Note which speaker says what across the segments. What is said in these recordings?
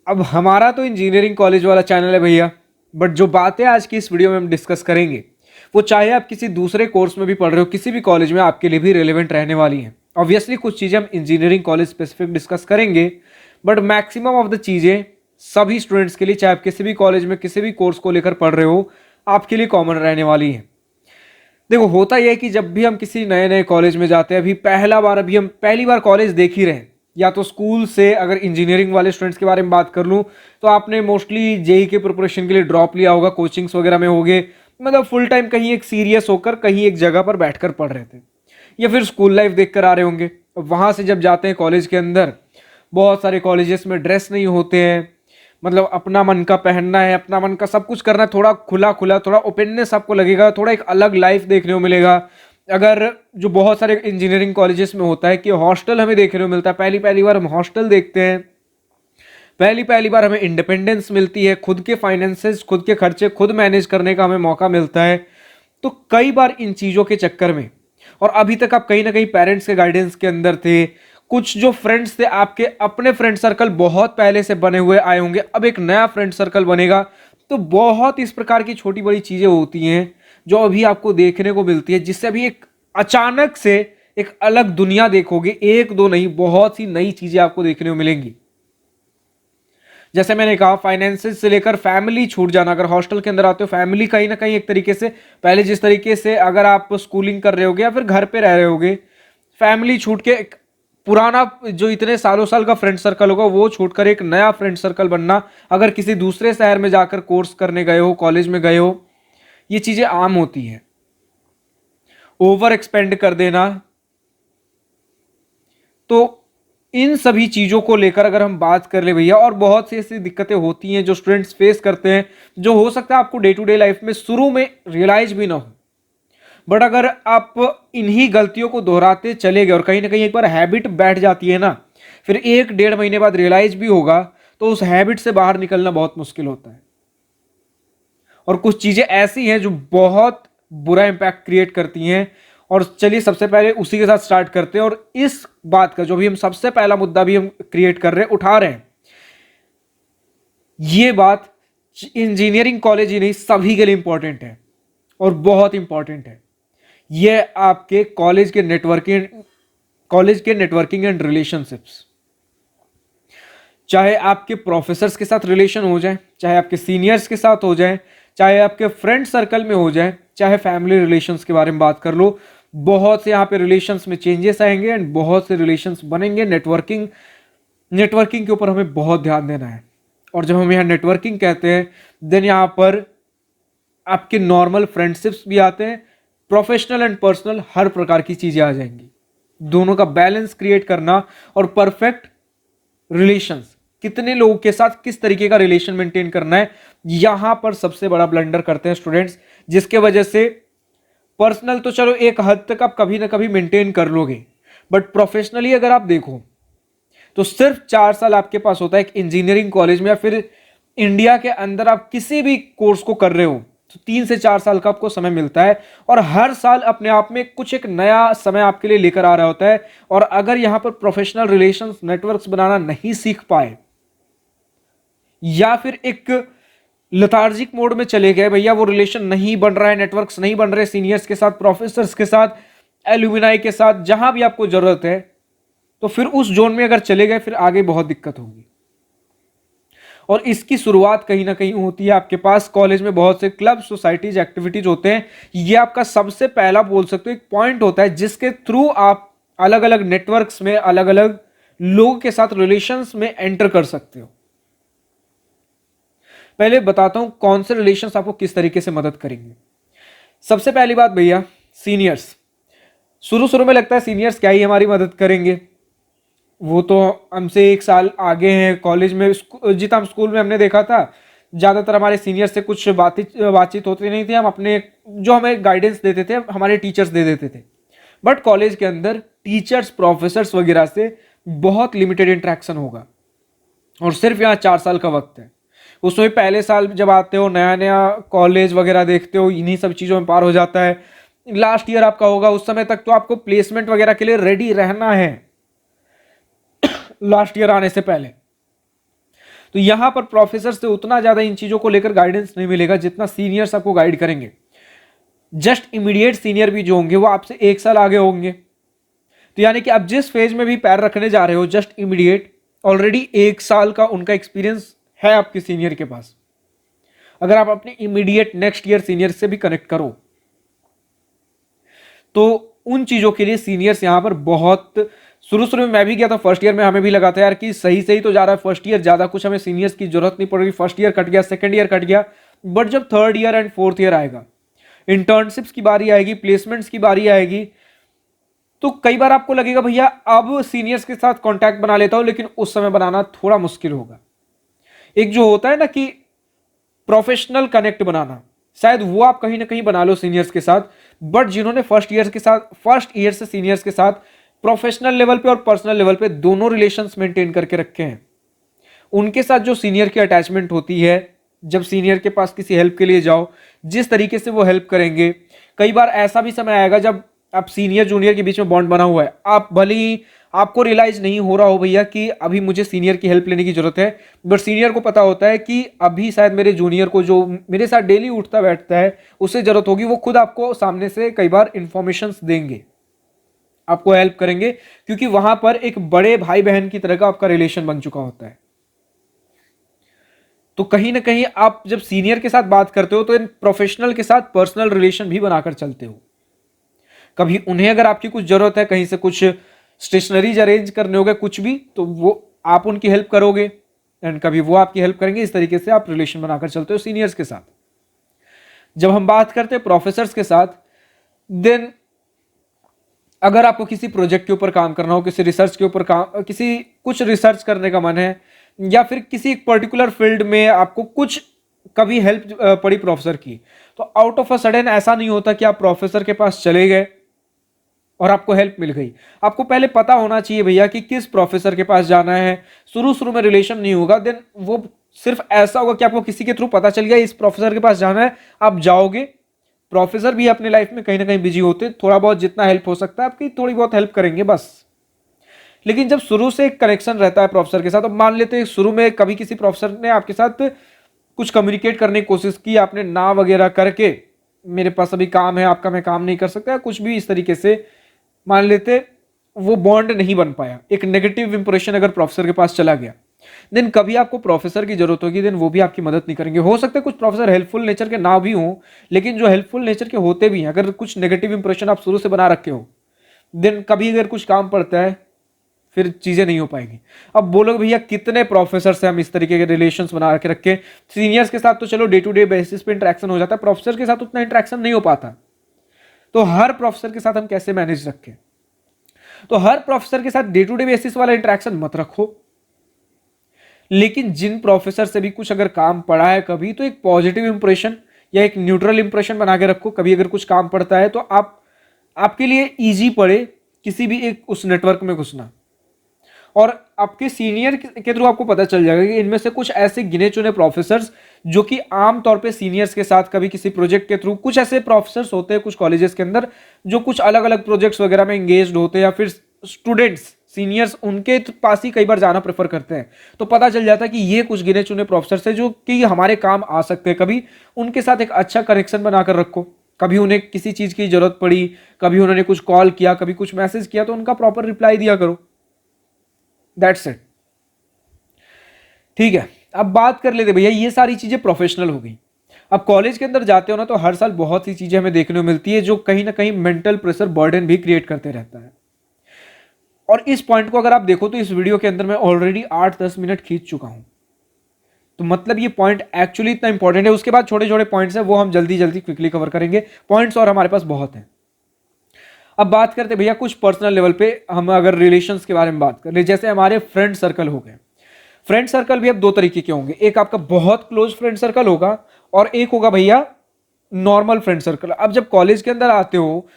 Speaker 1: अब हमारा तो इंजीनियरिंग कॉलेज वाला चैनल है भैया, बट जो बातें आज की इस वीडियो में हम डिस्कस करेंगे वो चाहे आप किसी दूसरे कोर्स में भी पढ़ रहे हो, किसी भी कॉलेज में, आपके लिए भी रिलेवेंट रहने वाली हैं। ऑब्वियसली कुछ चीज़ें हम इंजीनियरिंग कॉलेज स्पेसिफिक डिस्कस करेंगे, बट मैक्सिमम ऑफ द चीज़ें सभी स्टूडेंट्स के लिए, चाहे आप किसी भी कॉलेज में किसी भी कोर्स को लेकर पढ़ रहे हो, आपके लिए कॉमन रहने वाली हैं। देखो, होता यह है कि जब भी हम किसी नए नए कॉलेज में जाते हैं, अभी हम पहली बार कॉलेज देख ही रहे हैं, या तो स्कूल से, अगर इंजीनियरिंग वाले स्टूडेंट्स के बारे में बात कर लूँ तो आपने मोस्टली जेई के प्रिपरेशन के लिए ड्रॉप लिया होगा, कोचिंग्स वगैरह में होगे, मतलब फुल टाइम कहीं एक सीरियस होकर कहीं एक जगह पर बैठकर पढ़ रहे थे, या फिर स्कूल लाइफ देख कर आ रहे होंगे। वहाँ से जब जाते हैं कॉलेज के अंदर, बहुत सारे कॉलेजेस में ड्रेस नहीं होते हैं, मतलब अपना मन का पहनना है, अपना मन का सब कुछ करना है, थोड़ा खुला खुला, थोड़ा ओपननेस आपको लगेगा, थोड़ा एक अलग लाइफ देखने को मिलेगा। अगर जो बहुत सारे इंजीनियरिंग कॉलेजेस में होता है कि हॉस्टल हमें देखने को मिलता है, पहली पहली बार हम हॉस्टल देखते हैं, पहली पहली बार हमें इंडिपेंडेंस मिलती है, खुद के फाइनेंसेस, खुद के खर्चे खुद मैनेज करने का हमें मौका मिलता है। तो कई बार इन चीज़ों के चक्कर में, और अभी तक आप कहीं ना कहीं पेरेंट्स के गाइडेंस के अंदर थे, कुछ जो फ्रेंड्स थे आपके अपने फ्रेंड सर्कल बहुत पहले से बने हुए आए होंगे, अब एक नया फ्रेंड सर्कल बनेगा, तो बहुत इस प्रकार की छोटी बड़ी चीज़ें होती हैं जो अभी आपको देखने को मिलती है, जिससे अभी एक अचानक से एक अलग दुनिया देखोगे, एक दो नहीं, बहुत सी नई चीज़ें आपको देखने को मिलेंगी। जैसे मैंने कहा, फाइनेंसेस से लेकर फैमिली छूट जाना, अगर हॉस्टल के अंदर आते हो, फैमिली कहीं ना कहीं एक तरीके से, पहले जिस तरीके से अगर आप स्कूलिंग कर रहे होगे या फिर घर पे रह रहे होगे, फैमिली छूट के एक पुराना जो इतने सालों साल का फ्रेंड सर्कल होगा वो छूटकर एक नया फ्रेंड सर्कल बनना, अगर किसी दूसरे शहर में जाकर कोर्स करने गए हो, कॉलेज में गए हो, ये चीजें आम होती हैं। ओवर एक्सपेंड कर देना, तो इन सभी चीजों को लेकर अगर हम बात कर ले भैया, और बहुत सी ऐसी दिक्कतें होती हैं जो स्टूडेंट्स फेस करते हैं, जो हो सकता है आपको डे टू डे लाइफ में शुरू में रियलाइज भी ना हो, बट अगर आप इन्हीं गलतियों को दोहराते चले गए और कहीं ना कहीं एक बार हैबिट बैठ जाती है ना, फिर एक डेढ़ महीने बाद रियलाइज भी होगा, तो उस हैबिट से बाहर निकलना बहुत मुश्किल होता है। और कुछ चीजें ऐसी हैं जो बहुत बुरा इंपैक्ट क्रिएट करती हैं। और चलिए सबसे पहले उसी के साथ स्टार्ट करते हैं, और इस बात का जो भी हम सबसे पहला मुद्दा भी हम क्रिएट कर रहे हैं, उठा रहे हैं, ये बात इंजीनियरिंग कॉलेज ही नहीं, सभी के लिए इंपॉर्टेंट है और बहुत इंपॉर्टेंट है। यह आपके कॉलेज के नेटवर्किंग एंड रिलेशनशिप्स, चाहे आपके प्रोफेसर्स के साथ रिलेशन हो जाए, चाहे आपके सीनियर्स के साथ हो जाए, चाहे आपके फ्रेंड सर्कल में हो जाए, चाहे फैमिली रिलेशंस के बारे में बात कर लो, बहुत से यहाँ पे रिलेशंस में चेंजेस आएंगे एंड बहुत से रिलेशंस बनेंगे। नेटवर्किंग के ऊपर हमें बहुत ध्यान देना है। और जब हम यहाँ नेटवर्किंग कहते हैं, देन यहाँ पर आपके नॉर्मल फ्रेंडशिप्स भी आते हैं, प्रोफेशनल एंड पर्सनल, हर प्रकार की चीजें आ जाएंगी। दोनों का बैलेंस क्रिएट करना और परफेक्ट रिलेशंस, कितने लोगों के साथ किस तरीके का रिलेशन मेंटेन करना है, यहां पर सबसे बड़ा ब्लंडर करते हैं स्टूडेंट्स, जिसके वजह से पर्सनल तो चलो एक हद तक आप कभी ना कभी मेंटेन कर लोगे, बट प्रोफेशनली अगर आप देखो तो सिर्फ 4 साल आपके पास होता है एक इंजीनियरिंग कॉलेज में, या फिर इंडिया के अंदर आप किसी भी कोर्स को कर रहे हो तो 3 से 4 साल का आपको समय मिलता है, और हर साल अपने आप में कुछ एक नया समय आपके लिए लेकर आ रहा होता है। और अगर यहां पर प्रोफेशनल रिलेशंस, नेटवर्क्स बनाना नहीं सीख पाए, या फिर एक लथार्जिक मोड में चले गए, भैया वो रिलेशन नहीं बन रहा है, नेटवर्क्स नहीं बन रहे सीनियर्स के साथ, प्रोफेसर्स के साथ, एल्यूमिनाई के साथ, जहां भी आपको जरूरत है, तो फिर उस जोन में अगर चले गए, फिर आगे बहुत दिक्कत होगी। और इसकी शुरुआत कहीं ना कहीं होती है आपके पास कॉलेज में, बहुत से क्लब, सोसाइटीज, एक्टिविटीज होते हैं, ये आपका सबसे पहला बोल सकते हो एक पॉइंट होता है, जिसके थ्रू आप अलग अलग नेटवर्क्स में, अलग अलग लोगों के साथ रिलेशंस में एंटर कर सकते हो। पहले बताता हूं कौन से रिलेशंस आपको किस तरीके से मदद करेंगे। सबसे पहली बात भैया, सीनियर्स। शुरू शुरू में लगता है सीनियर्स क्या ही हमारी मदद करेंगे, वो तो हमसे 1 साल आगे हैं कॉलेज में, जितना हम स्कूल में हमने देखा था, ज़्यादातर हमारे सीनियर से कुछ बातचीत होती नहीं थी, हम अपने जो हमें गाइडेंस देते थे हमारे टीचर्स दे देते थे। बट कॉलेज के अंदर टीचर्स, प्रोफेसर्स वगैरह से बहुत लिमिटेड इंट्रैक्शन होगा, और सिर्फ यहाँ 4 साल का वक्त है। उसमें पहले साल जब आते हो, नया नया कॉलेज वगैरह देखते हो, इन्हीं सब चीज़ों में पार हो जाता है। लास्ट ईयर आपका होगा, उस समय तक तो आपको प्लेसमेंट वगैरह के लिए रेडी रहना है, लास्ट ईयर आने से पहले। तो यहां पर प्रोफेसर से उतना ज्यादा इन चीजों को लेकर गाइडेंस नहीं मिलेगा जितना सीनियर्स आपको गाइड करेंगे। जस्ट इमीडिएट सीनियर भी जो होंगे वो आपसे 1 साल आगे होंगे। तो यानी कि आप जिस फेज में भी पैर रखने जा रहे हो, जस्ट इमीडिएट ऑलरेडी 1 साल का उनका एक्सपीरियंस है आपके सीनियर के पास। अगर आप अपने इमीडिएट नेक्स्ट ईयर सीनियर से भी कनेक्ट करो तो उन चीजों के लिए सीनियर्स यहां पर बहुत, शुरू शुरू में मैं भी गया था, फर्स्ट ईयर में हमें भी लगा था यार कि सही सही तो जा रहा है फर्स्ट ईयर, ज्यादा कुछ हमें सीनियर्स की जरूरत नहीं पड़ रही, फर्स्ट ईयर कट गया, सेकंड ईयर कट गया। बट जब third year and fourth year आएगा, इंटर्नशिप्स की बारी आएगी, प्लेसमेंट्स की बारी आएगी, तो कई बार आपको लगेगा भैया अब सीनियर्स के साथ कांटेक्ट बना लेता हूं, लेकिन उस समय बनाना थोड़ा मुश्किल होगा। एक जो होता है ना कि प्रोफेशनल कनेक्ट बनाना, शायद वो आप कहीं ना कहीं बना लो सीनियर्स के साथ, बट जिन्होंने फर्स्ट ईयर से सीनियर्स के साथ प्रोफेशनल लेवल पे और पर्सनल लेवल पे दोनों रिलेशंस मेंटेन करके रखे हैं, उनके साथ जो सीनियर की अटैचमेंट होती है, जब सीनियर के पास किसी हेल्प के लिए जाओ, जिस तरीके से वो हेल्प करेंगे, कई बार ऐसा भी समय आएगा जब आप सीनियर जूनियर के बीच में बॉन्ड बना हुआ है, आप भले ही आपको रियलाइज नहीं हो रहा हो भैया कि अभी मुझे सीनियर की हेल्प लेने की जरूरत है, बट सीनियर को पता होता है कि अभी शायद मेरे जूनियर को जो मेरे साथ डेली उठता बैठता है उसे जरूरत होगी, वो खुद आपको सामने से कई बार इंफॉर्मेशन देंगे, आपको हेल्प करेंगे, क्योंकि वहां पर एक बड़े भाई बहन की तरह का आपका रिलेशन बन चुका होता है। तो कहीं ना कहीं आप जब सीनियर के साथ बात करते हो तो इन प्रोफेशनल के साथ पर्सनल रिलेशन भी बनाकर चलते हो। कभी उन्हें अगर आपकी कुछ जरूरत है, कहीं से कुछ स्टेशनरीज अरेंज करने होगा, कुछ भी, तो वो आप उनकी हेल्प करोगे एंड कभी वो आपकी हेल्प करेंगे। इस तरीके से आप रिलेशन बनाकर चलते हो सीनियर्स के साथ। जब हम बात करते हैं प्रोफेसर्स के साथ, देन अगर आपको किसी प्रोजेक्ट के ऊपर काम करना हो, किसी रिसर्च के ऊपर काम, किसी कुछ रिसर्च करने का मन है, या फिर किसी एक पर्टिकुलर फील्ड में आपको कुछ कभी हेल्प पड़ी प्रोफेसर की, तो आउट ऑफ अ सडन ऐसा नहीं होता कि आप प्रोफेसर के पास चले गए और आपको हेल्प मिल गई। आपको पहले पता होना चाहिए भैया कि किस प्रोफेसर के पास जाना है। शुरू शुरू में रिलेशन नहीं होगा, देन वो सिर्फ ऐसा होगा कि आपको किसी के थ्रू पता चल गया इस प्रोफेसर के पास जाना है, आप जाओगे। प्रोफेसर भी अपने लाइफ में कहीं ना कहीं बिजी होते, थोड़ा बहुत जितना हेल्प हो सकता है आपकी थोड़ी बहुत हेल्प करेंगे बस। लेकिन जब शुरू से एक कनेक्शन रहता है प्रोफेसर के साथ, अब मान लेते हैं शुरू में कभी किसी प्रोफेसर ने आपके साथ कुछ कम्युनिकेट करने की कोशिश की, आपने ना वगैरह करके मेरे पास अभी काम है आपका, मैं काम नहीं कर सकता, कुछ भी इस तरीके से मान लेते, वो बॉन्ड नहीं बन पाया, एक नेगेटिव इंप्रेशन अगर प्रोफेसर के पास चला गया, देन कभी आपको प्रोफेसर की जरूरत होगी, देन वो भी आपकी मदद नहीं करेंगे। हो सकता है कुछ प्रोफेसर हेल्पफुल नेचर के ना भी हों, लेकिन जो हेल्पफुल नेचर के होते भी हैं, अगर कुछ नेगेटिव इंप्रेशन आप शुरू से बना रखे हो, देन कभी अगर कुछ काम पड़ता है फिर चीजें नहीं हो पाएंगी। अब बोलोगे भैया कितने प्रोफेसर से हम इस तरीके के रिलेशंस बना के रखें। सीनियर्स के साथ तो चलो डे टू डे बेसिस पे इंटरेक्शन हो जाता है, प्रोफेसर के साथ उतना इंटरेक्शन नहीं हो पाता, तो हर प्रोफेसर के साथ हम कैसे मैनेज रखें। तो हर प्रोफेसर के साथ डे टू डे बेसिस वाला इंटरेक्शन मत रखो, लेकिन जिन प्रोफेसर से भी कुछ अगर काम पड़ा है कभी, तो एक पॉजिटिव इंप्रेशन या एक न्यूट्रल इंप्रेशन बना के रखो। कभी अगर कुछ काम पड़ता है तो आपके लिए इजी पड़े किसी भी एक उस नेटवर्क में घुसना, और आपके सीनियर के थ्रू आपको पता चल जाएगा कि इनमें से कुछ ऐसे गिने चुने प्रोफेसर्स जो कि आमतौर पे सीनियर्स के साथ कभी किसी प्रोजेक्ट के थ्रू, कुछ ऐसे प्रोफेसर्स होते हैं कुछ कॉलेजेस के अंदर जो कुछ अलग अलग प्रोजेक्ट्स वगैरह में एंगेज्ड होते हैं, या फिर स्टूडेंट्स सीनियर्स उनके पास ही कई बार जाना प्रेफर करते हैं। तो पता चल जाता है कि ये कुछ गिने चुने प्रोफेसर्स हैं जो कि हमारे काम आ सकते हैं, कभी उनके साथ एक अच्छा कनेक्शन बनाकर रखो। कभी उन्हें किसी चीज की जरूरत पड़ी, कभी उन्होंने कुछ कॉल किया, कभी कुछ मैसेज किया, तो उनका प्रॉपर रिप्लाई दिया करो। That's it. ठीक है, अब बात कर लेते भैया, ये सारी चीजें प्रोफेशनल हो गई। अब कॉलेज के अंदर जाते हो ना, तो हर साल बहुत सी चीजें हमें देखने को मिलती है जो कहीं ना कहीं मेंटल प्रेशर बर्डन भी क्रिएट करते रहता है। और इस पॉइंट को अगर आप देखो तो इस वीडियो के अंदर मैं ऑलरेडी 8-10 मिनट खींच चुका हूं, तो मतलब ये पॉइंट एक्चुअली इतना इंपॉर्टेंट है। उसके बाद छोटे छोटे पॉइंट्स हैं, वो हम जल्दी जल्दी क्विकली कवर करेंगे। पॉइंट्स और हमारे पास बहुत हैं। अब बात करते भैया कुछ पर्सनल लेवल पे, हम अगर रिलेशंस के बारे में बात कर ले, जैसे हमारे फ्रेंड सर्कल हो गए। फ्रेंड सर्कल भी अब दो तरीके के होंगे, एक आपका बहुत क्लोज फ्रेंड सर्कल होगा और एक होगा भैया नॉर्मल फ्रेंड सर्कल। अब जब कॉलेज के अंदर आते हो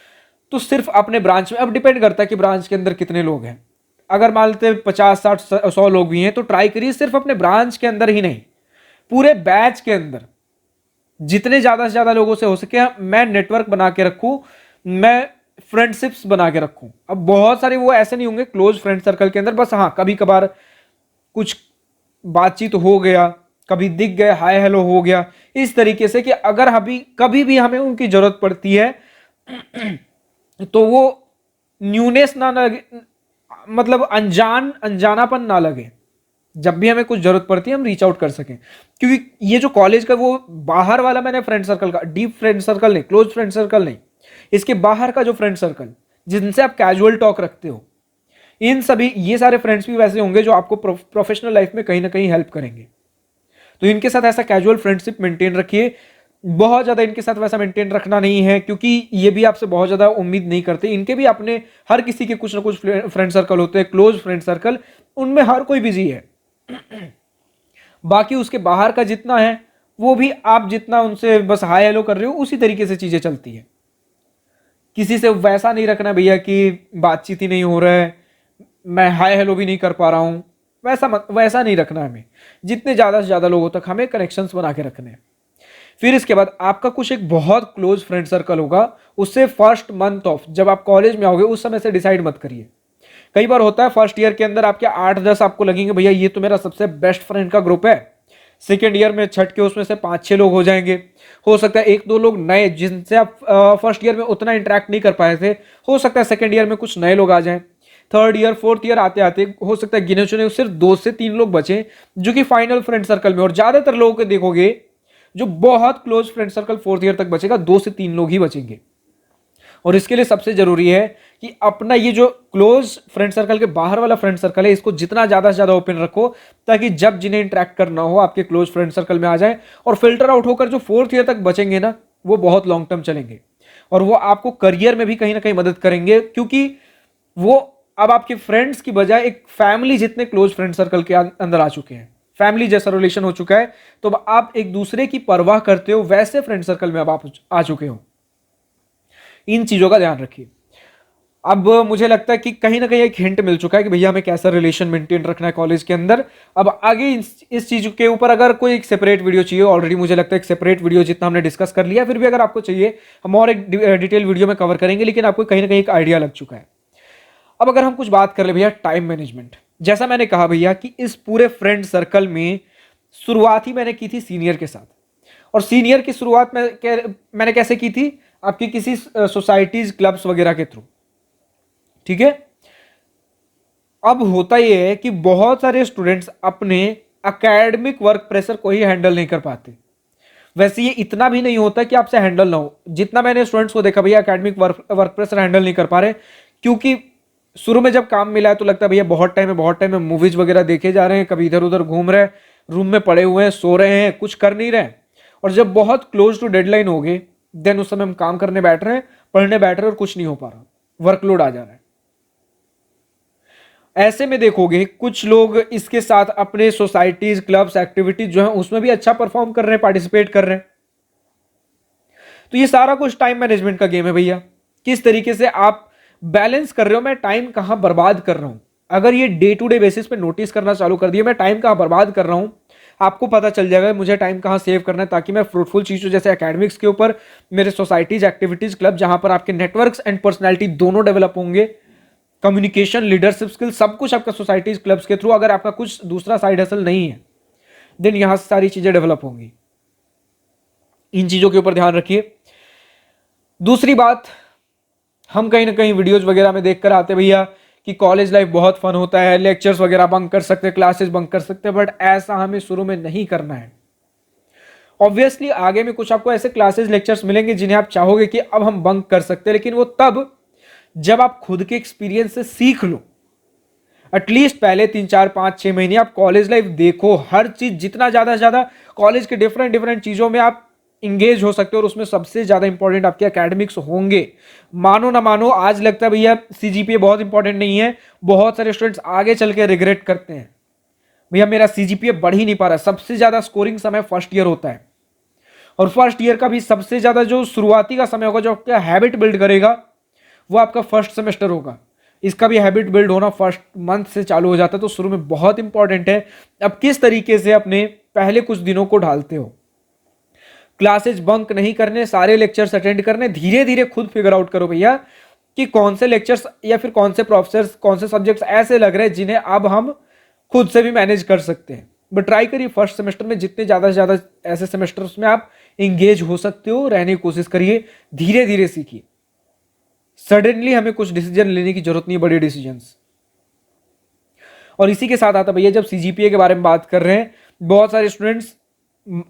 Speaker 1: तो सिर्फ अपने ब्रांच में, अब डिपेंड करता है कि ब्रांच के अंदर कितने लोग हैं। अगर मान लेते 50-60-100 लोग भी हैं तो ट्राई करिए सिर्फ अपने ब्रांच के अंदर ही नहीं, पूरे बैच के अंदर जितने ज्यादा से ज्यादा लोगों से हो सके मैं नेटवर्क बना के रखूं, मैं फ्रेंडशिप्स बना के रखूं। अब बहुत सारे वो ऐसे नहीं होंगे क्लोज फ्रेंड सर्कल के अंदर, बस हाँ कभी कभार कुछ बातचीत हो गया, कभी दिख गए, हाय हेलो हो गया, इस तरीके से कि अगर अभी कभी भी हमें उनकी जरूरत पड़ती है तो वो न्यूनेस ना लगे, मतलब अनजानापन ना लगे। जब भी हमें कुछ जरूरत पड़ती है हम रीच आउट कर सकें, क्योंकि ये जो कॉलेज का वो बाहर वाला मैंने फ्रेंड सर्कल का, डीप फ्रेंड सर्कल नहीं, क्लोज फ्रेंड सर्कल नहीं, इसके बाहर का जो फ्रेंड सर्कल जिनसे आप कैजुअल टॉक रखते हो, इन सभी ये सारे फ्रेंड्स भी वैसे होंगे जो आपको प्रोफेशनल लाइफ में कहीं ना कहीं हेल्प करेंगे। तो इनके साथ ऐसा कैजुअल फ्रेंडशिप मेंटेन रखिए। बहुत ज़्यादा इनके साथ वैसा मेंटेन रखना नहीं है, क्योंकि ये भी आपसे बहुत ज़्यादा उम्मीद नहीं करते। इनके भी अपने, हर किसी के कुछ ना कुछ फ्रेंड सर्कल होते हैं, क्लोज फ्रेंड सर्कल, उनमें हर कोई बिजी है। बाकी उसके बाहर का जितना है वो भी आप जितना उनसे बस हाय हेलो कर रहे हो उसी तरीके से चीज़ें चलती है। किसी से वैसा नहीं रखना भैया कि बातचीत ही नहीं हो रहा है, मैं हाय हेलो भी नहीं कर पा रहा हूं, वैसा नहीं रखना हमें। जितने ज़्यादा से ज़्यादा लोगों तक हमें कनेक्शंस बना के रखने हैं। फिर इसके बाद आपका कुछ एक बहुत क्लोज फ्रेंड सर्कल होगा, उससे फर्स्ट मंथ ऑफ जब आप कॉलेज में आओगे उस समय से डिसाइड मत करिए। कई बार होता है फर्स्ट ईयर के अंदर आपके 8-10 आपको लगेंगे भैया ये तो मेरा सबसे बेस्ट फ्रेंड का ग्रुप है। सेकेंड ईयर में छठ के उसमें से 5-6 लोग हो जाएंगे। हो सकता है 1-2 लोग नए जिनसे आप फर्स्ट ईयर में उतना इंटरेक्ट नहीं कर पाए थे, हो सकता है सेकेंड ईयर में कुछ नए लोग आ जाएं। थर्ड ईयर फोर्थ ईयर आते आते हो सकता है गिने चुने सिर्फ 2 से 3 लोग बचे जो कि फाइनल फ्रेंड सर्कल में। और ज्यादातर लोगों को देखोगे जो बहुत close friend circle fourth year तक बचेगा, 2 से 3 लोग ही बचेंगे। और इसके लिए सबसे जरूरी है कि अपना ये जो क्लोज फ्रेंड सर्कल के बाहर वाला फ्रेंड सर्कल है इसको जितना ज्यादा से ज्यादा ओपन रखो, ताकि जब जिन्हें इंटरेक्ट करना हो आपके क्लोज फ्रेंड सर्कल में आ जाए। और फिल्टर आउट होकर जो फोर्थ ईयर तक बचेंगे ना, वो बहुत लॉन्ग टर्म चलेंगे और वो आपको करियर में भी कहीं ना कहीं मदद करेंगे, क्योंकि वो अब आपके फ्रेंड्स की बजाय एक फैमिली जितने क्लोज फ्रेंड सर्कल के अंदर आ चुके हैं, फैमिली जैसा रिलेशन हो चुका है। तो आप एक दूसरे की परवाह करते हो, वैसे फ्रेंड सर्कल में अब आप आ चुके हो। इन चीजों का ध्यान रखिए। अब मुझे लगता है कि कहीं ना कहीं एक हिंट मिल चुका है कि भैया हमें कैसा रिलेशन मेंटेन रखना है कॉलेज के अंदर। अब आगे इस चीज के ऊपर अगर कोई एक सेपरेट वीडियो चाहिए, ऑलरेडी मुझे लगता है एक सेपरेट वीडियो जितना हमने डिस्कस कर लिया, फिर भी अगर आपको चाहिए हम और एक डिटेल वीडियो में कवर करेंगे, लेकिन आपको कहीं ना कहीं एक आइडिया लग चुका है। अब अगर हम कुछ बात कर ले भैया टाइम मैनेजमेंट, जैसा मैंने कहा भैया कि इस पूरे फ्रेंड सर्कल में शुरुआत ही मैंने की थी सीनियर के साथ। और सीनियर की शुरुआत मैंने कैसे की थी, आपकी किसी सोसाइटीज क्लब्स वगैरह के थ्रू, ठीक है। अब होता यह है कि बहुत सारे स्टूडेंट्स अपने एकेडमिक वर्क प्रेशर को ही हैंडल नहीं कर पाते। वैसे ये इतना भी नहीं होता कि आपसे हैंडल ना हो, जितना मैंने स्टूडेंट्स को देखा भैया एकेडमिक वर्क प्रेशर हैंडल नहीं कर पा रहे, क्योंकि शुरू में जब काम मिला है तो लगता है भैया बहुत टाइम है, मूवीज वगैरह देखे जा रहे हैं, कभी इधर उधर घूम रहे हैं, रूम में पड़े हुए हैं, सो रहे हैं, कुछ कर नहीं रहे। और जब बहुत क्लोज टू डेडलाइन हो गए, देन उस समय हम काम करने बैठ रहे हैं, पढ़ने बैठ रहे हैं और कुछ नहीं हो पा रहा, वर्कलोड आ जा रहा है। ऐसे में देखोगे कुछ लोग इसके साथ अपने सोसाइटीज क्लब्स एक्टिविटीज जो है उसमें भी अच्छा परफॉर्म कर रहे हैं, पार्टिसिपेट कर रहे हैं। तो ये सारा कुछ टाइम मैनेजमेंट का गेम है भैया, किस तरीके से आप बैलेंस कर रहे हो, मैं टाइम कहां बर्बाद कर रहा हूं। अगर ये डे टू डे बेसिस पे नोटिस करना चालू कर दिया मैं टाइम कहां बर्बाद कर रहा हूं, आपको पता चल जाएगा मुझे टाइम कहां सेव करना है, ताकि मैं फ्रूटफुल चीजों जैसे एकेडमिक्स के ऊपर, मेरे सोसाइटीज एक्टिविटीज क्लब जहां पर आपके नेटवर्क्स एंड पर्सनैलिटी दोनों डेवलप होंगे, कम्युनिकेशन लीडरशिप स्किल सब कुछ आपका सोसाइटीज क्लब्स के थ्रू, अगर आपका कुछ दूसरा साइड हसल नहीं है देन यहां से सारी चीजें डेवलप होंगी। इन चीजों के ऊपर ध्यान रखिए। दूसरी बात, हम कहीं ना कहीं वीडियोज वगैरह में देखकर आते भैया कि कॉलेज लाइफ बहुत फन होता है, लेक्चर्स वगैरह बंक कर सकते हैं, क्लासेस बंक कर सकते हैं, बट ऐसा हमें शुरू में नहीं करना है। ऑब्वियसली आगे में कुछ आपको ऐसे क्लासेस लेक्चर्स मिलेंगे जिन्हें आप चाहोगे कि अब हम बंक कर सकते हैं, लेकिन वो तब जब आप खुद के एक्सपीरियंस से सीख लो। एटलीस्ट पहले 3-4-5-6 महीने आप कॉलेज लाइफ देखो, हर चीज जितना ज्यादा से ज्यादा कॉलेज के डिफरेंट चीजों में आप इंगेज हो सकते हो, और उसमें सबसे ज्यादा इंपॉर्टेंट आपके एकेडमिक्स होंगे। मानो ना मानो, आज लगता है भैया सीजीपीए बहुत इंपॉर्टेंट नहीं है, बहुत सारे स्टूडेंट्स आगे चल के रिग्रेट करते हैं भैया मेरा सीजीपीए बढ़ ही नहीं पा रहा। सबसे ज्यादा स्कोरिंग समय फर्स्ट ईयर होता है, और फर्स्ट ईयर का भी सबसे ज्यादा जो शुरुआती का समय होगा, जो आपका हैबिट बिल्ड करेगा, वो आपका फर्स्ट सेमेस्टर होगा। इसका भी हैबिट बिल्ड होना फर्स्ट मंथ से चालू हो जाता है, तो शुरू में बहुत इंपॉर्टेंट है अब किस तरीके से अपने पहले कुछ दिनों को ढालते हो। क्लासेज बंक नहीं करने, सारे लेक्चर्स अटेंड करने, धीरे धीरे खुद फिगर आउट करो भैया कि कौन से लेक्चर्स या फिर कौन से प्रोफेसर्स, कौन से सब्जेक्ट्स ऐसे लग रहे हैं जिन्हें अब हम खुद से भी मैनेज कर सकते हैं। बट ट्राई करिए फर्स्ट सेमेस्टर में जितने ज़्यादा से ज़्यादा ऐसे सेमेस्टर्स में आप इंगेज हो सकते हो रहने की कोशिश करिए, धीरे धीरे सीखिए। सडनली हमें कुछ डिसीजन लेने की जरूरत नहीं है, बड़े डिसीजंस। और इसी के साथ आता भैया, जब सीजीपीए के बारे में बात कर रहे हैं, बहुत सारे स्टूडेंट्स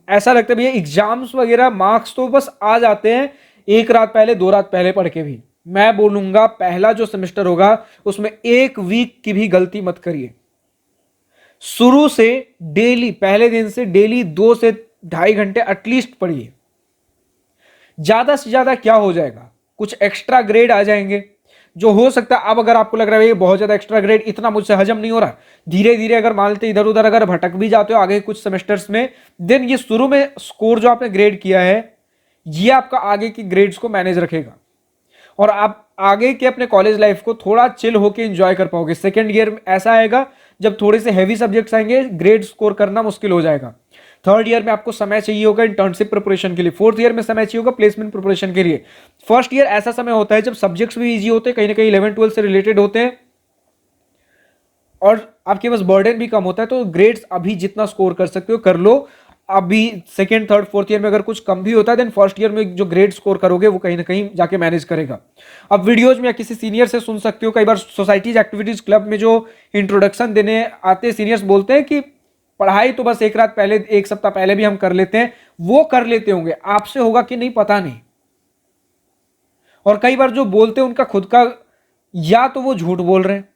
Speaker 1: ऐसा लगता है भैया एग्जाम्स वगैरह मार्क्स तो बस आ जाते हैं एक रात पहले 2 रात पहले पढ़ के भी। मैं बोलूंगा पहला जो सेमेस्टर होगा उसमें 1 वीक की भी गलती मत करिए। शुरू से डेली, पहले दिन से डेली 2 से 2.5 घंटे एटलीस्ट पढ़िए। ज्यादा से ज्यादा क्या हो जाएगा, कुछ एक्स्ट्रा ग्रेड आ जाएंगे जो हो सकता है। अब अगर आपको लग रहा है ये बहुत ज्यादा एक्स्ट्रा ग्रेड, इतना मुझसे हजम नहीं हो रहा, धीरे धीरे अगर मान लेते इधर उधर अगर भटक भी जाते हो आगे कुछ सेमेस्टर्स में, देन ये शुरू में स्कोर जो आपने ग्रेड किया है ये आपका आगे की ग्रेड्स को मैनेज रखेगा और आप आगे के अपने कॉलेज लाइफ को थोड़ा चिल होकर एंजॉय कर पाओगे। सेकेंड ईयर में ऐसा आएगा जब थोड़े से हैवी सब्जेक्ट्स आएंगे, ग्रेड स्कोर करना मुश्किल हो जाएगा। थर्ड ईयर में आपको समय चाहिए होगा इंटर्नशिप प्रिपरेशन के लिए, फोर्थ ईयर में समय चाहिए होगा प्लेसमेंट प्रिपरेशन के लिए। फर्स्ट ईयर ऐसा समय होता है जब सब्जेक्ट्स भी इजी होते हैं, कहीं ना कहीं 11-12 से रिलेटेड होते हैं और आपके पास बर्डन भी कम होता है। तो ग्रेड्स अभी जितना स्कोर कर सकते हो कर लो। अभी सेकेंड थर्ड फोर्थ ईयर में अगर कुछ कम भी होता है देन फर्स्ट ईयर में जो ग्रेड स्कोर करोगे वो कहीं ना कहीं जाके मैनेज करेगा। अब वीडियोज में या किसी सीनियर से सुन सकते हो, कई बार सोसाइटीज एक्टिविटीज क्लब में जो इंट्रोडक्शन देने आते हैं सीनियर्स बोलते हैं कि पढ़ाई तो बस 1 रात पहले, 1 सप्ताह पहले भी हम कर लेते हैं। वो कर लेते होंगे, आपसे होगा कि नहीं पता नहीं। और कई बार जो बोलते हैं उनका खुद का, या तो वो झूठ बोल रहे हैं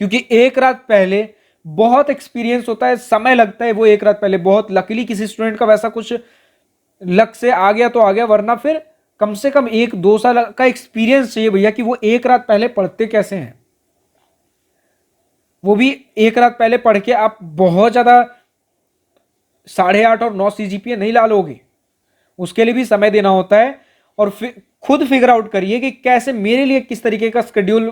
Speaker 1: क्योंकि 1 रात पहले बहुत एक्सपीरियंस होता है, समय लगता है वो 1 रात पहले। बहुत लकीली किसी स्टूडेंट का वैसा कुछ लक से आ गया तो आ गया, वरना फिर कम से कम 1-2 साल का एक्सपीरियंस चाहिए भैया कि वो 1 रात पहले पढ़ते कैसे हैं। वो भी 1 रात पहले पढ़ के आप बहुत ज्यादा 8.5 और 9 सीजीपीए नहीं ला लोगे, उसके लिए भी समय देना होता है। और खुद फिगर आउट करिए कि कैसे मेरे लिए किस तरीके का शेड्यूल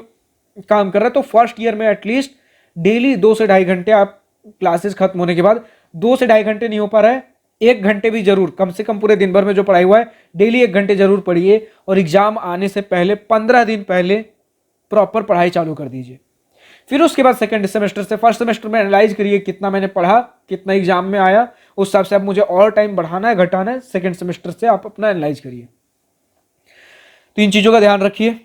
Speaker 1: काम कर रहा है। तो फर्स्ट ईयर में एटलीस्ट डेली 2 से 2.5 घंटे, आप क्लासेस खत्म होने के बाद 2 से 2.5 घंटे नहीं हो पा रहा है, 1 घंटे भी जरूर, कम से कम पूरे दिन भर में जो पढ़ाई हुआ है डेली 1 घंटे जरूर पढ़िए। और एग्जाम आने से पहले 15 दिन पहले प्रॉपर पढ़ाई चालू कर दीजिए। फिर उसके बाद सेकंड सेमेस्टर से फर्स्ट सेमेस्टर में एनालाइज करिए कितना मैंने पढ़ा, कितना एग्जाम में आया, उस हिसाब से अब मुझे और टाइम बढ़ाना है घटाना है। सेकंड सेमेस्टर से आप अपना एनालाइज करिए। तो इन चीजों का ध्यान रखिए।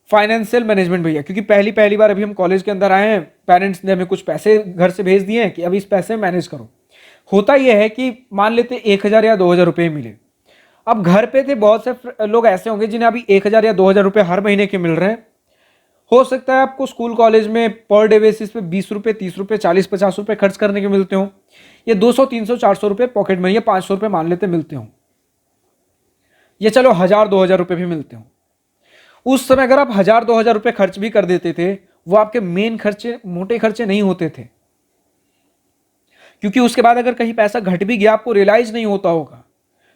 Speaker 1: फाइनेंशियल मैनेजमेंट भैया, क्योंकि पहली बार अभी हम कॉलेज के अंदर आए हैं, पेरेंट्स ने हमें कुछ पैसे घर से भेज दिए हैं कि अभी इस पैसे मैनेज करो। होता यह है कि मान लेते 1,000 या 2,000 रुपये मिले, अब घर पे थे बहुत से लोग ऐसे होंगे जिन्हें अभी 1,000 या 2,000 रुपये हर महीने के मिल रहे हैं। हो सकता है आपको स्कूल कॉलेज में पर डे बेसिस पे 20 रुपये, 30 रुपये, 40-50 रुपये खर्च करने के मिलते हो, या 200, 300, 400 रुपये पॉकेट मनी या 500 रुपये मान लेते मिलते हो, ये चलो 1,000, 2,000 रुपये भी मिलते हो। उस समय अगर आप 1,000, 2,000 रुपये खर्च भी कर देते थे, वो आपके मेन खर्चे, मोटे खर्चे नहीं होते थे, क्योंकि उसके बाद अगर कहीं पैसा घट भी गया आपको रियलाइज नहीं होता होगा।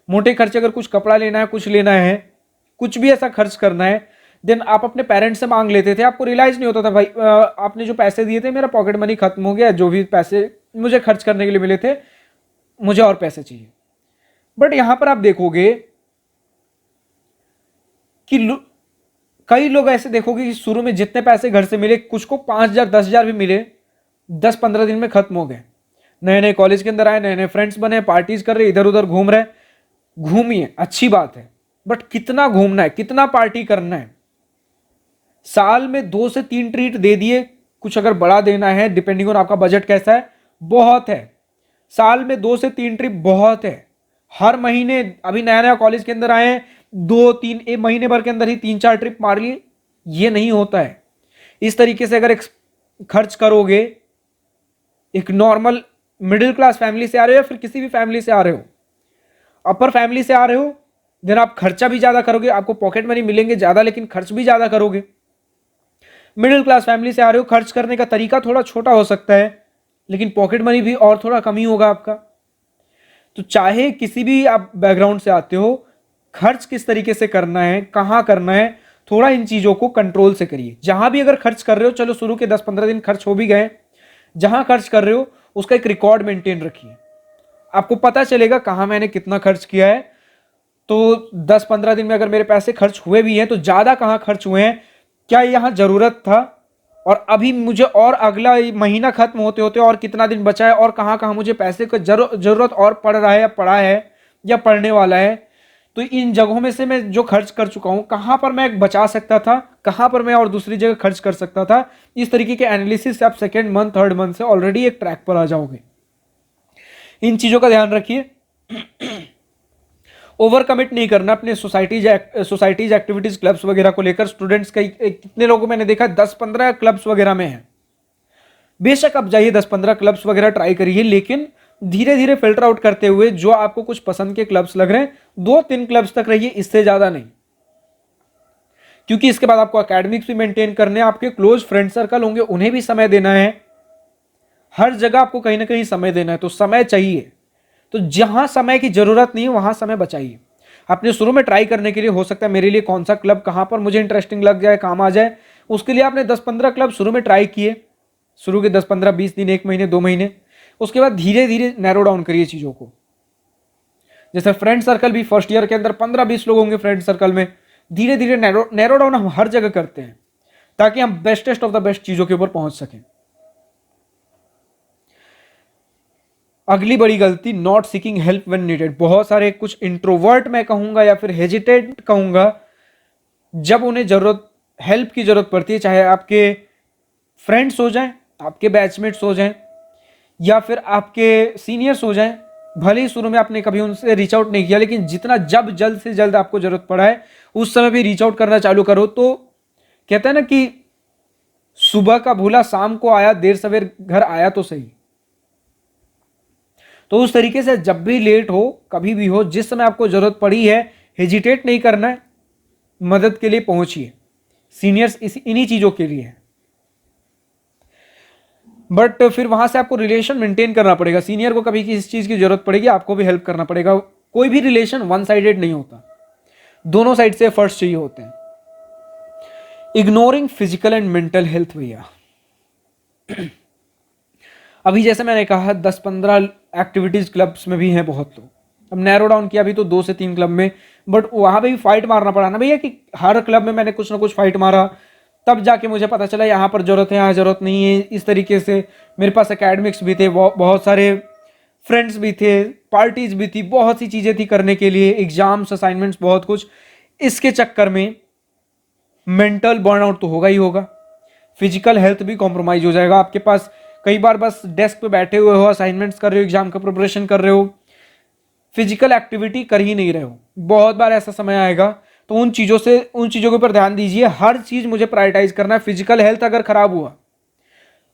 Speaker 1: मोटे खर्चे, अगर कुछ कपड़ा लेना है, कुछ लेना है, कुछ भी ऐसा खर्च करना है, देन आप अपने पेरेंट्स से मांग लेते थे, आपको रियलाइज नहीं होता था भाई आपने जो पैसे दिए थे मेरा पॉकेट मनी खत्म हो गया, जो भी पैसे मुझे खर्च करने के लिए मिले थे मुझे और पैसे चाहिए। बट यहां पर आप देखोगे कि कई लोग ऐसे देखोगे कि शुरू में जितने पैसे घर से मिले, कुछ को 5,000, 10,000 भी मिले, 10-15 दिन में खत्म हो गए। नए नए कॉलेज के अंदर आए, नए नए फ्रेंड्स बने, पार्टीज कर रहे, इधर उधर घूम रहे। घूमिए, अच्छी बात है, बट कितना घूमना है, कितना पार्टी करना है? साल में 2 से 3 ट्रीट दे दिए, कुछ अगर बड़ा देना है डिपेंडिंग ऑन आपका बजट कैसा है, बहुत है। साल में 2 से 3 ट्रिप बहुत है। हर महीने, अभी नया नया कॉलेज के अंदर आए हैं, 2-3 एक महीने भर के अंदर ही 3-4 ट्रिप मार लिए, ये नहीं होता है। इस तरीके से अगर खर्च करोगे, एक नॉर्मल मिडिल क्लास फैमिली से आ रहे हो या फिर किसी भी फैमिली से आ रहे हो, अपर फैमिली से आ रहे हो, देन आप खर्चा भी ज्यादा करोगे, आपको पॉकेट मनी मिलेंगे ज्यादा लेकिन खर्च भी ज्यादा करोगे। मिडिल क्लास फैमिली से आ रहे हो, खर्च करने का तरीका थोड़ा छोटा हो सकता है लेकिन पॉकेट मनी भी और थोड़ा कम ही होगा आपका। तो चाहे किसी भी आप बैकग्राउंड से आते हो, खर्च किस तरीके से करना है, कहां करना है, थोड़ा इन चीजों को कंट्रोल से करिए। जहां भी अगर खर्च कर रहे हो, चलो शुरू के 10-15 दिन खर्च हो भी गए, जहां खर्च कर रहे हो उसका एक रिकॉर्ड मेंटेन रखिए, आपको पता चलेगा कहां मैंने कितना खर्च किया है। तो 10-15 दिन में अगर मेरे पैसे खर्च हुए भी हैं तो ज्यादा कहां खर्च हुए हैं, क्या यहां जरूरत था, और अभी मुझे और अगला महीना खत्म होते होते और कितना दिन बचा है और कहाँ कहाँ मुझे पैसे का जरूरत और पड़ रहा है या पड़ा है या पड़ने वाला है, तो इन जगहों में से मैं जो खर्च कर चुका हूं कहां पर मैं बचा सकता था, कहां पर मैं और दूसरी जगह खर्च कर सकता था। इस तरीके के एनालिसिस से आप सेकेंड मंथ थर्ड मंथ से ऑलरेडी एक ट्रैक पर आ जाओगे। इन चीजों का ध्यान रखिए। ओवर कमिट नहीं करना अपने सोसाइटीज एक्टिविटीज क्लब्स वगैरह को लेकर। स्टूडेंट्स का कितने लोगों मैंने देखा 10-15 क्लब्स वगैरह में है। बेशक आप जाइए 10-15 क्लब्स वगैरह ट्राई करिए, लेकिन धीरे धीरे फिल्टर आउट करते हुए जो आपको कुछ पसंद के क्लब्स लग रहे हैं 2-3 क्लब्स तक रहिए, इससे ज्यादा नहीं। क्योंकि इसके बाद आपको एकेडमिक्स भी मेंटेन करने, आपके क्लोज फ्रेंड सर्कल होंगे उन्हें भी समय देना है, हर जगह आपको कहीं ना कहीं समय देना है, तो समय चाहिए। तो जहां समय की जरूरत नहीं है वहां समय बचाइए। आपने शुरू में ट्राई करने के लिए हो सकता है मेरे लिए कौन सा क्लब कहां पर मुझे इंटरेस्टिंग लग जाए, काम आ जाए, उसके लिए आपने 10-15 क्लब शुरू में ट्राई किए, शुरू के 10-15-20 दिन, 1 महीने 2 महीने, उसके बाद धीरे धीरे नैरो डाउन करिए चीजों को। जैसे फ्रेंड सर्कल भी फर्स्ट ईयर के अंदर 15-20 लोग होंगे फ्रेंड सर्कल में, धीरे धीरे नैरो डाउन हम हर जगह करते हैं ताकि हम बेस्टेस्ट ऑफ द बेस्ट चीजों के ऊपर पहुंच सकें। अगली बड़ी गलती, not seeking help when needed. बहुत सारे कुछ इंट्रोवर्ट मैं कहूंगा या फिर हेजिटेट कहूंगा, जब उन्हें जरूरत हेल्प की जरूरत पड़ती है, चाहे आपके फ्रेंड्स हो जाएं, आपके बैचमेट्स हो जाएं या फिर आपके सीनियर्स हो जाएं, भले ही शुरू में आपने कभी उनसे रीच आउट नहीं किया, लेकिन जितना जब जल्द से जल्द आपको जरूरत पड़ा है उस समय भी रीच आउट करना चालू करो। तो कहते हैं ना कि सुबह का भूला शाम को आया, देर सवेर घर आया तो सही। तो उस तरीके से जब भी लेट हो, कभी भी हो, जिस समय आपको जरूरत पड़ी है, हेजिटेट नहीं करना है, मदद के लिए पहुंचिए। सीनियर्स इन्हीं चीजों के लिए है। बट फिर वहां से आपको रिलेशन मेंटेन करना पड़ेगा। सीनियर को कभी किसी चीज की जरूरत पड़ेगी, आपको भी हेल्प करना पड़ेगा। कोई भी रिलेशन वन साइडेड नहीं होता, दोनों साइड से एफर्ट्स चाहिए होते हैं। Ignoring physical and mental health भैया। अभी जैसे मैंने कहा 10-15 एक्टिविटीज क्लब्स में भी हैं बहुत लोग। अब नैरो डाउन किया अभी तो 2 से 3 क्लब में, बट वहां पे भी फाइट मारना पड़ा ना भैया, कि हर क्लब में मैंने कुछ ना कुछ फाइट मारा, तब जाके मुझे पता चला यहाँ पर जरूरत है, यहाँ जरूरत नहीं है। इस तरीके से मेरे पास एकेडमिक्स भी थे, बहुत सारे फ्रेंड्स भी थे, पार्टीज भी थी, बहुत सी चीजें थी करने के लिए, एग्जाम्स, असाइनमेंट्स, बहुत कुछ। इसके चक्कर में मेंटल बर्नआउट तो होगा ही होगा, फिजिकल हेल्थ भी कॉम्प्रोमाइज हो जाएगा। आपके पास कई बार बस डेस्क पे बैठे हुए हो, असाइनमेंट्स कर रहे हो, एग्जाम का प्रिपरेशन कर रहे हो, फिजिकल एक्टिविटी कर ही नहीं रहे हो। बहुत बार ऐसा समय आएगा, तो उन चीज़ों के ऊपर ध्यान दीजिए। हर चीज़ मुझे प्रायोरिटाइज करना है। फिजिकल हेल्थ अगर खराब हुआ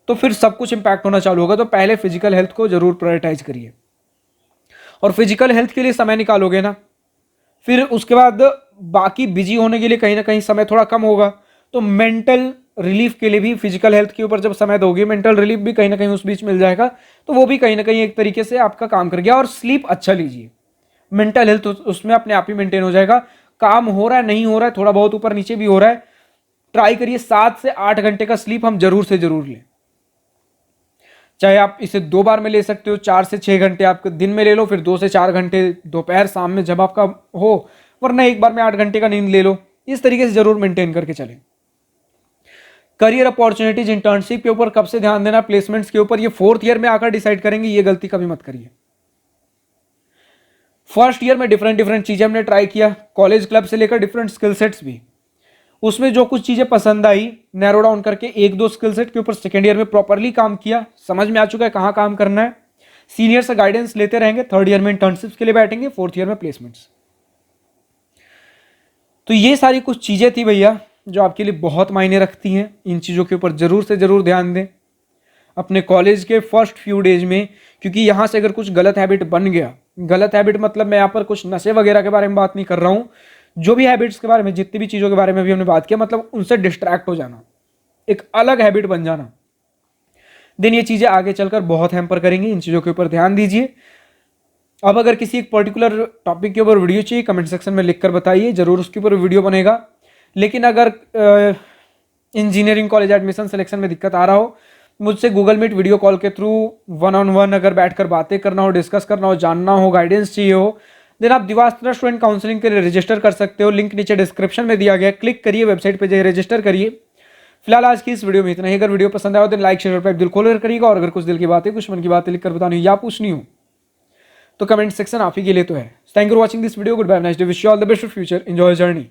Speaker 1: तो फिर सब कुछ इंपैक्ट होना चालू होगा, तो पहले फिजिकल हेल्थ को जरूर प्रायोरिटाइज करिए। और फिजिकल हेल्थ के लिए समय निकालोगे ना, फिर उसके बाद बाकी बिजी होने के लिए कहीं ना कहीं समय थोड़ा कम होगा, तो मेंटल रिलीफ के लिए भी फिजिकल हेल्थ के ऊपर जब समय दोगे, मेंटल रिलीफ भी कहीं ना कहीं उस बीच मिल जाएगा, तो वो भी कहीं ना कहीं एक तरीके से आपका काम कर गया। और स्लीप अच्छा लीजिए, मेंटल हेल्थ उसमें अपने आप ही मेंटेन हो जाएगा। काम हो रहा है, नहीं हो रहा है, थोड़ा बहुत ऊपर नीचे भी हो रहा है, ट्राई करिए 7 से 8 घंटे का स्लीप हम जरूर से जरूर लें। चाहे आप इसे 2 बार में ले सकते हो, 4 से 6 घंटे आप दिन में ले लो, फिर 2 से 4 घंटे दोपहर शाम में जब आपका हो, वरना एक बार में 8 घंटे का नींद ले लो। इस तरीके से जरूर मेंटेन करके चलें। करियर अपॉर्चुनिटीज, इंटर्नशिप के ऊपर कब से ध्यान देना, प्लेसमेंट्स के ऊपर ये 4th ईयर में आकर डिसाइड करेंगे, ये गलती कभी मत करिए। फर्स्ट ईयर में डिफरेंट चीजें हमने ट्राई किया, कॉलेज क्लब से लेकर डिफरेंट स्किल सेट्स भी। उसमें जो कुछ चीजें पसंद आई, नैरो डाउन करके 1-2 स्किल सेट के ऊपर सेकेंड ईयर में प्रॉपरली काम किया, समझ में आ चुका है कहाँ काम करना है। सीनियर से गाइडेंस लेते रहेंगे, 3rd ईयर में इंटर्नशिप्स के लिए बैठेंगे, 4th ईयर में प्लेसमेंट्स। तो ये सारी कुछ चीजें थी भैया जो आपके लिए बहुत मायने रखती हैं। इन चीज़ों के ऊपर जरूर से जरूर ध्यान दें अपने कॉलेज के फर्स्ट फ्यू डेज में, क्योंकि यहाँ से अगर कुछ गलत हैबिट बन गया, गलत हैबिट मतलब मैं यहाँ पर कुछ नशे वगैरह के बारे में बात नहीं कर रहा हूँ, जो भी हैबिट्स के बारे में, जितनी भी चीज़ों के बारे में भी हमने बात किया, मतलब उनसे डिस्ट्रैक्ट हो जाना, एक अलग हैबिट बन जाना, देन ये चीज़ें आगे चलकर बहुत हैम्पर करेंगी। इन चीज़ों के ऊपर ध्यान दीजिए। अब अगर किसी एक पर्टिकुलर टॉपिक के ऊपर वीडियो चाहिए, कमेंट सेक्शन में लिखकर बताइए, जरूर उसके ऊपर वीडियो बनेगा। लेकिन अगर इंजीनियरिंग कॉलेज एडमिशन सिलेक्शन में दिक्कत आ रहा हो, मुझसे गूगल मीट वीडियो कॉल के थ्रू 1-on-1 अगर बैठकर बातें करना हो, डिस्कस करना हो, जानना हो, गाइडेंस चाहिए हो, देन आप दिवास्त्रा स्टूडेंट काउंसलिंग के लिए रजिस्टर कर सकते हो। लिंक नीचे डिस्क्रिप्शन में दिया गया है, क्लिक करिए, वेबसाइट पे जाइए, रजिस्टर करिए। फिलहाल आज की इस वीडियो में इतना ही। अगर वीडियो पसंद आया तो लाइक शेयर और दिल खोल कर करिएगा, और अगर कुछ दिल की बातें, कुछ मन की बातें लिखकर बतानी हो या पूछनी हो तो कमेंट सेक्शन आप ही के लिए तो है। Thank you for watching this video. Good bye, nice day, wish you all the best for future, enjoy journey.